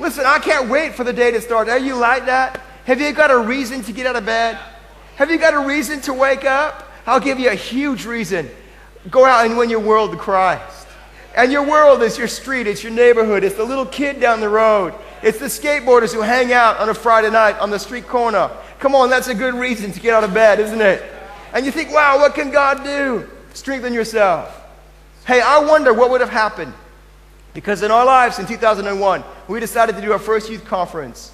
Listen, I can't wait for the day to start. Are you like that? Have you got a reason to get out of bed? Have you got a reason to wake up? I'll give you a huge reason. Go out and win your world to Christ. And your world is your street, it's your neighborhood, it's the little kid down the road. It's the skateboarders who hang out on a Friday night on the street corner. Come on, that's a good reason to get out of bed, isn't it? And you think, wow, what can God do? Strengthen yourself. Hey, I wonder what would have happened. Because in our lives in 2001, we decided to do our first youth conference.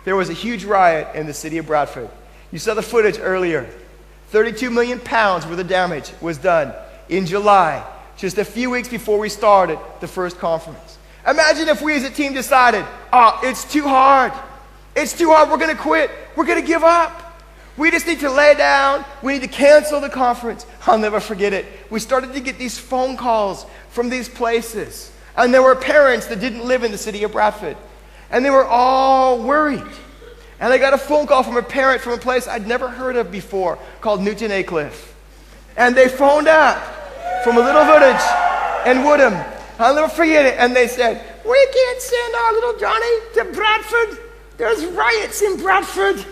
There was a huge riot in the city of Bradford. You saw the footage earlier. 32 million pounds worth of damage was done in July, just a few weeks before we started the first conference. Imagine if we as a team decided, it's too hard. It's too hard, we're going to quit. We're going to give up. We just need to lay down. We need to cancel the conference. I'll never forget it. We started to get these phone calls from these places. And there were parents that didn't live in the city of Bradford. And they were all worried. And I got a phone call from a parent from a place I'd never heard of before called Newton Aycliffe. And they phoned up from a little village in Woodham. I'll never forget it. And they said, we can't send our little Johnny to Bradford. There's riots in Bradford.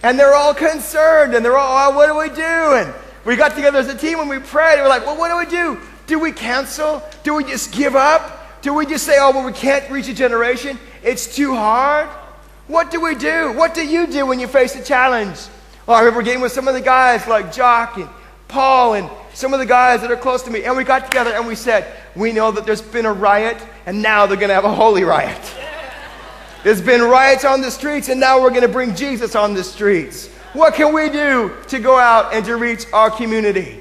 And they're all concerned. And they're all, what do we do? And we got together as a team and we prayed. We're like, well, what do we do? Do we cancel? Do we just give up? Do we just say, we can't reach a generation? It's too hard? What do we do? What do you do when you face a challenge? Well, I remember getting with some of the guys like Jock and Paul and some of the guys that are close to me. And we got together and we said, we know that there's been a riot and now they're going to have a holy riot. There's been riots on the streets and now we're going to bring Jesus on the streets. What can we do to go out and to reach our community?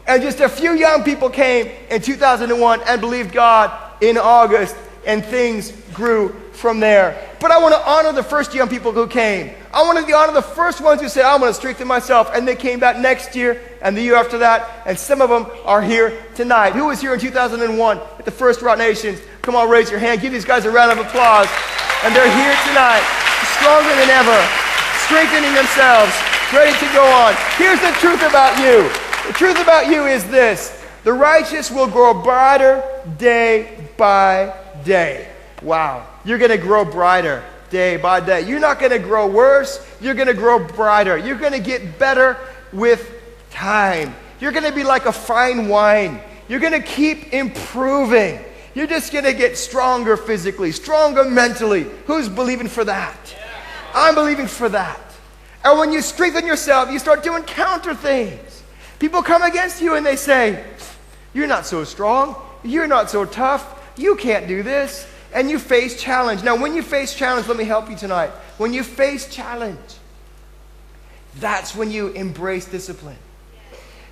And just a few young people came in 2001 and believed God in August, and things grew from there. But I want to honor the first young people who came. I want to honor the first ones who said, I'm going to strengthen myself. And they came back next year and the year after that. And some of them are here tonight. Who was here in 2001 at the first Rocknations? Come on, raise your hand. Give these guys a round of applause. And they're here tonight, stronger than ever, strengthening themselves, ready to go on. Here's the truth about you. The truth about you is this: the righteous will grow brighter day by day. Wow. You're going to grow brighter day by day. You're not going to grow worse. You're going to grow brighter. You're going to get better with time. You're going to be like a fine wine. You're going to keep improving. You're just going to get stronger physically, stronger mentally. Who's believing for that? I'm believing for that. And when you strengthen yourself, you start to encounter things. People come against you and they say, you're not so strong. You're not so tough. You can't do this. And you face challenge. Now, when you face challenge, let me help you tonight. When you face challenge, that's when you embrace discipline.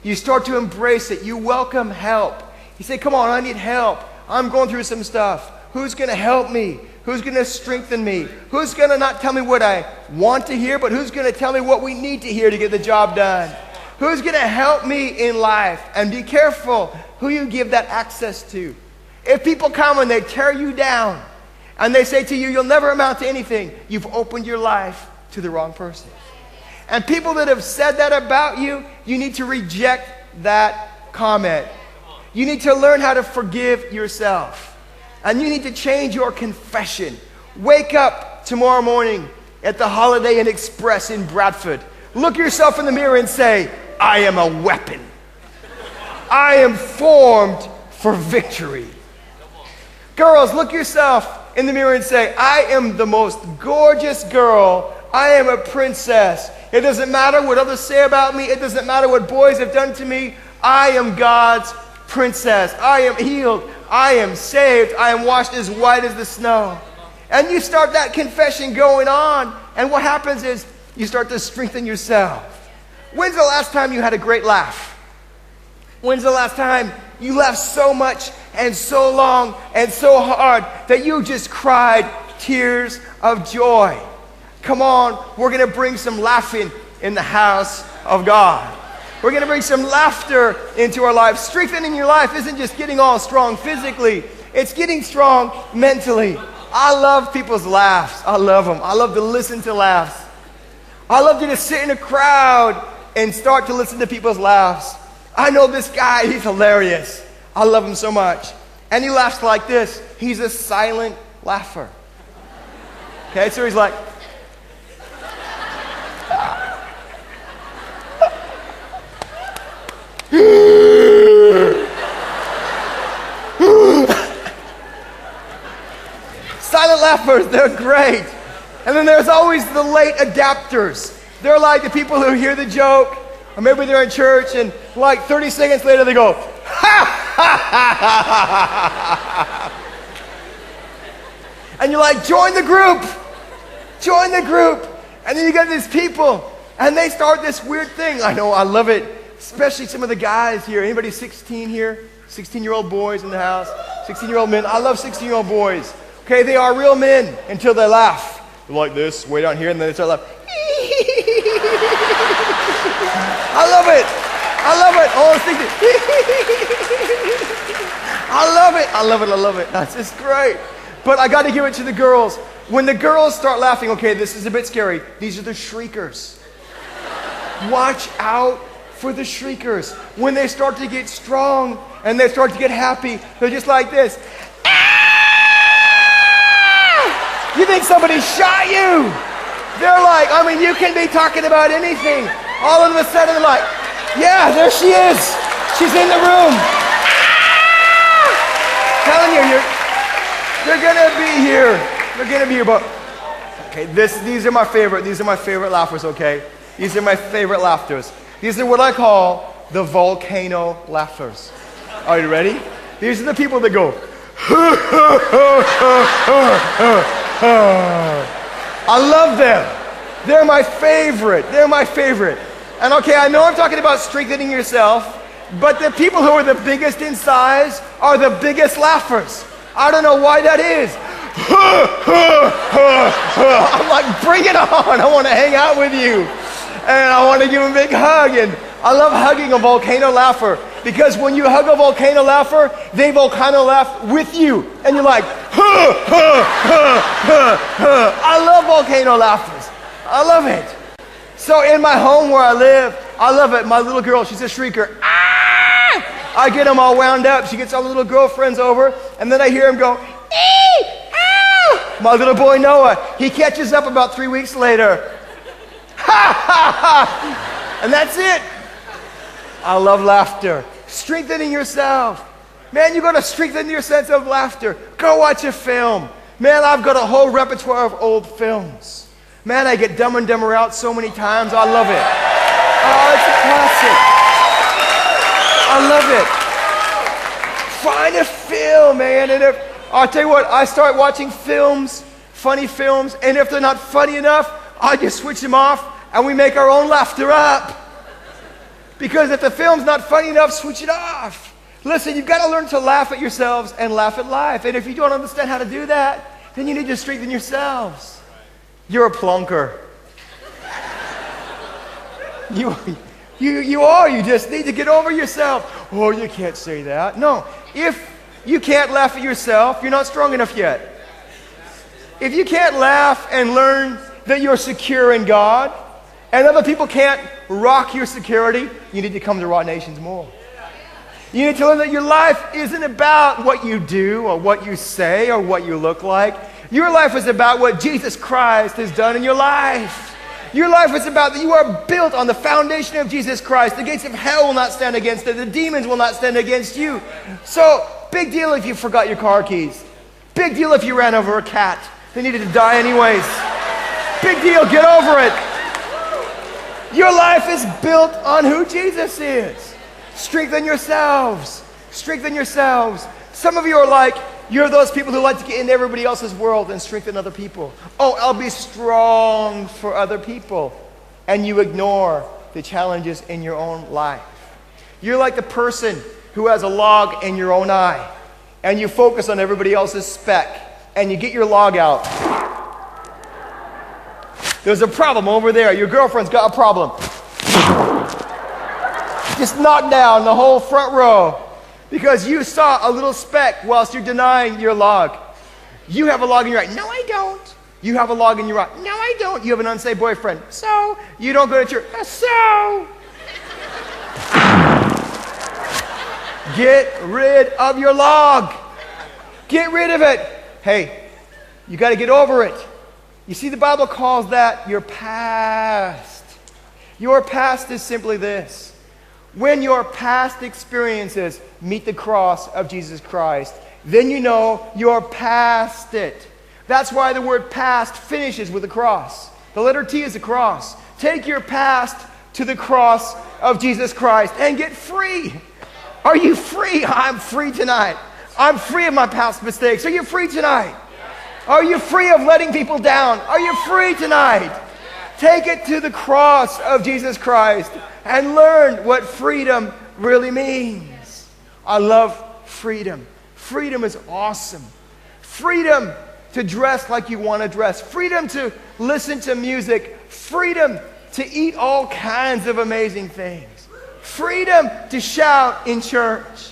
You start to embrace it. You welcome help. You say, come on, I need help. I'm going through some stuff. Who's going to help me? Who's going to strengthen me? Who's going to not tell me what I want to hear, but who's going to tell me what we need to hear to get the job done? Who's going to help me in life? And be careful who you give that access to. If people come and they tear you down and they say to you, you'll never amount to anything, you've opened your life to the wrong person. And people that have said that about you, you need to reject that comment. You need to learn how to forgive yourself. And you need to change your confession. Wake up tomorrow morning at the Holiday Inn Express in Bradford. Look yourself in the mirror and say, I am a weapon. I am formed for victory. Girls, look yourself in the mirror and say, I am the most gorgeous girl. I am a princess. It doesn't matter what others say about me. It doesn't matter what boys have done to me. I am God's princess. I am healed. I am saved. I am washed as white as the snow. And you start that confession going on. And what happens is you start to strengthen yourself. When's the last time you had a great laugh? When's the last time you laughed so much and so long and so hard that you just cried tears of joy? Come on, we're going to bring some laughing in the house of God. We're going to bring some laughter into our life. Strengthening your life isn't just getting all strong physically. It's getting strong mentally. I love people's laughs. I love them. I love to listen to laughs. I love to just sit in a crowd and start to listen to people's laughs. I know this guy, he's hilarious. I love him so much. And he laughs like this. He's a silent laugher. Okay, so he's like, silent laughers, they're great. And then there's always the late adapters. They're like the people who hear the joke, or maybe they're in church, and like 30 seconds later they go, ha ha ha ha ha. And you're like, join the group. Join the group. And then you get these people, and they start this weird thing. I know, I love it. Especially some of the guys here. Anybody 16 here? 16-year-old boys in the house? 16-year-old men. I love 16-year-old boys. Okay, they are real men until they laugh. They're like this, way down here, and then they start laughing. I love it. I love it. Oh, I was thinking. I love it. I love it. I love it. That's just great. But I got to give it to the girls. When the girls start laughing, okay, this is a bit scary. These are the shriekers. Watch out for the shriekers. When they start to get strong and they start to get happy, they're just like this. You think somebody shot you? They're like, I mean, you can be talking about anything. All of a sudden, they're like, yeah, there she is. She's in the room. Telling you, they're gonna be here. They're gonna be here. But okay, these are my favorite. These are my favorite laughers. Okay, these are my favorite laughters. These are what I call the volcano laughers. Are you ready? These are the people that go. I love them. They're my favorite. They're my favorite. And okay, I know I'm talking about strengthening yourself, but the people who are the biggest in size are the biggest laughers. I don't know why that is. I'm like, bring it on. I want to hang out with you. And I want to give him a big hug. And I love hugging a volcano laugher, because when you hug a volcano laugher, they volcano laugh with you. And you're like, I love volcano laughers. I love it. So in my home where I live, I love it. My little girl, she's a shrieker. Ah! I get them all wound up. She gets all the little girlfriends over, and then I hear him go, ee! Ah! My little boy Noah, he catches up about 3 weeks later. Ha ha ha! And that's it. I love laughter. Strengthening yourself. Man, you're going to strengthen your sense of laughter. Go watch a film. Man, I've got a whole repertoire of old films. Man, I get Dumb and Dumber out so many times. I love it. Oh, it's a classic. I love it. Find a film, man. And I'll tell you what, I start watching films, funny films, and if they're not funny enough, I just switch them off and we make our own laughter up. Because if the film's not funny enough, switch it off. Listen, you've got to learn to laugh at yourselves and laugh at life. And if you don't understand how to do that, then you need to strengthen yourselves. You're a plunker. You are. You just need to get over yourself. Oh, you can't say that. No. If you can't laugh at yourself, you're not strong enough yet. If you can't laugh and learn that you're secure in God, and other people can't rock your security, you need to come to Rocknations more. You need to learn that your life isn't about what you do or what you say or what you look like. Your life is about what Jesus Christ has done in your life. Your life is about that you are built on the foundation of Jesus Christ. The gates of hell will not stand against it. The demons will not stand against you. So, big deal if you forgot your car keys. Big deal if you ran over a cat. They needed to die anyways. Big deal, get over it. Your life is built on who Jesus is. Strengthen yourselves. Strengthen yourselves. Some of you are like, you're those people who like to get into everybody else's world and strengthen other people. Oh, I'll be strong for other people. And you ignore the challenges in your own life. You're like the person who has a log in your own eye. And you focus on everybody else's speck. And you get your log out. There's a problem over there. Your girlfriend's got a problem. Just knock down the whole front row because you saw a little speck whilst you're denying your log. You have a log in your eye. No, I don't. You have a log in your eye. No, I don't. You have an unsaved boyfriend. So, you don't go to church. So. Get rid of your log. Get rid of it. Hey, you got to get over it. You see, the Bible calls that your past. Your past is simply this. When your past experiences meet the cross of Jesus Christ, then you know you're past it. That's why the word past finishes with a cross. The letter T is a cross. Take your past to the cross of Jesus Christ and get free. Are you free? I'm free tonight. I'm free of my past mistakes. Are you free tonight? Are you free of letting people down? Are you free tonight? Take it to the cross of Jesus Christ and learn what freedom really means. I love freedom. Freedom is awesome. Freedom to dress like you want to dress. Freedom to listen to music. Freedom to eat all kinds of amazing things. Freedom to shout in church.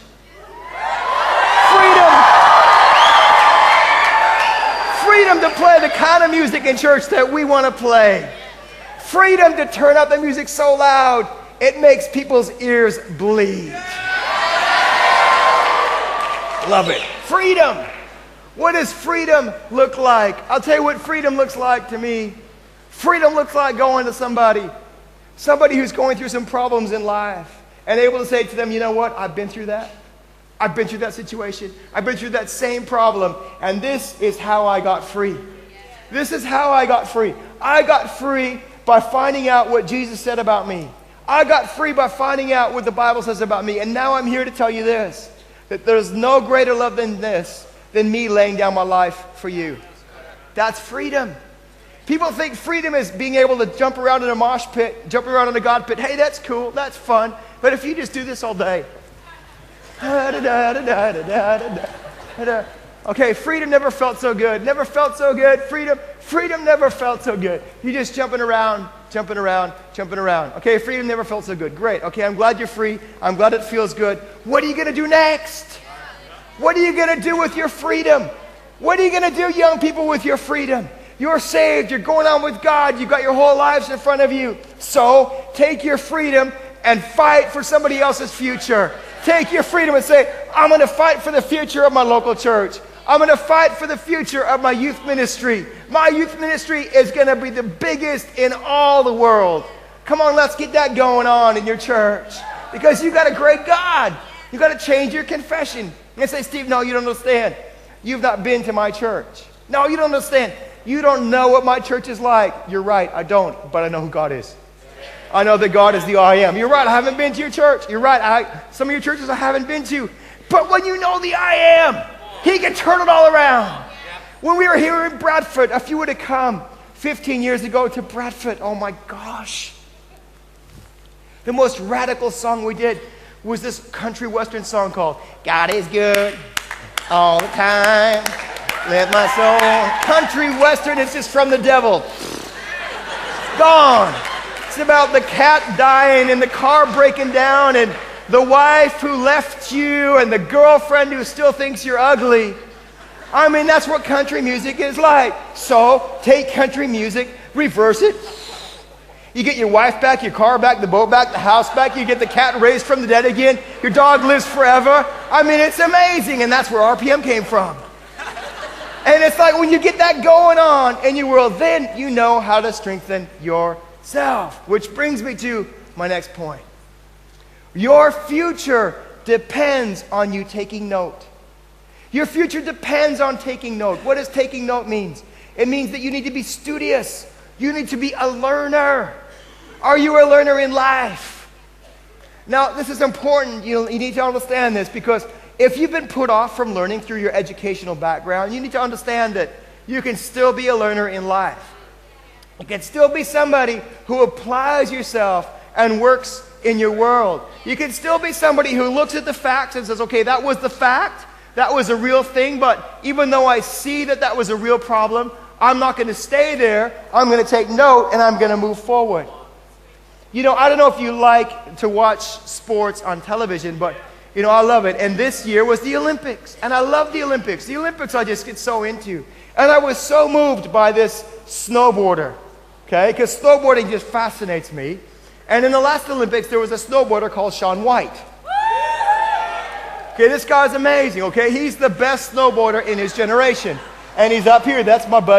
Freedom to play the kind of music in church that we want to play. Freedom to turn up the music so loud it makes people's ears bleed. Love it. Freedom. What does freedom look like? I'll tell you what freedom looks like to me. Freedom looks like going to somebody who's going through some problems in life and able to say to them, you know what, I've been through that. I've been through that situation. I've been through that same problem. And this is how I got free. This is how I got free. I got free by finding out what Jesus said about me. I got free by finding out what the Bible says about me. And now I'm here to tell you this, that there's no greater love than this, than me laying down my life for you. That's freedom. People think freedom is being able to jump around in a mosh pit, jump around in a God pit. Hey, that's cool. That's fun. But if you just do this all day, okay, freedom never felt so good. Never felt so good. Freedom never felt so good. You're just jumping around. Okay, freedom never felt so good. Great. Okay, I'm glad you're free. I'm glad it feels good. What are you going to do next? What are you going to do with your freedom? What are you going to do, young people, with your freedom? You're saved. You're going on with God. You've got your whole lives in front of you. So take your freedom and fight for somebody else's future. Take your freedom and say, I'm going to fight for the future of my local church. I'm going to fight for the future of my youth ministry. My youth ministry is going to be the biggest in all the world. Come on, let's get that going on in your church. Because you got a great God. You got to change your confession. You say, Steve, no, you don't understand. You've not been to my church. No, you don't understand. You don't know what my church is like. You're right, I don't, but I know who God is. I know that God is the I am. You're right, I haven't been to your church. You're right, some of your churches I haven't been to. But when you know the I am, He can turn it all around. When we were here in Bradford, if you were to come 15 years ago to Bradford, oh my gosh. The most radical song we did was this country western song called God is Good All the Time. Let my soul. Country western is just from the devil. Gone. It's about the cat dying and the car breaking down and the wife who left you and the girlfriend who still thinks you're ugly. I mean, that's what country music is like. So take country music, reverse it. You get your wife back, your car back, the boat back, the house back. You get the cat raised from the dead again. Your dog lives forever. I mean, it's amazing. And that's where RPM came from. And it's like when you get that going on in your world, then you know how to strengthen yourself. Which brings me to my next point. Your future depends on you taking note. Your future depends on taking note. What does taking note mean? It means that you need to be studious. You need to be a learner. Are you a learner in life? Now, this is important. You need to understand this because if you've been put off from learning through your educational background, you need to understand that you can still be a learner in life. You can still be somebody who applies yourself and works in your world. You can still be somebody who looks at the facts and says, okay, that was the fact. That was a real thing, but even though I see that that was a real problem, I'm not going to stay there. I'm going to take note and I'm going to move forward. You know, I don't know if you like to watch sports on television, but you know, I love it. And this year was the Olympics. And I love the Olympics. The Olympics I just get so into. And I was so moved by this snowboarder. Okay? Because snowboarding just fascinates me. And in the last Olympics, there was a snowboarder called Shaun White. Okay, this guy's amazing. Okay? He's the best snowboarder in his generation. And he's up here. That's my buddy.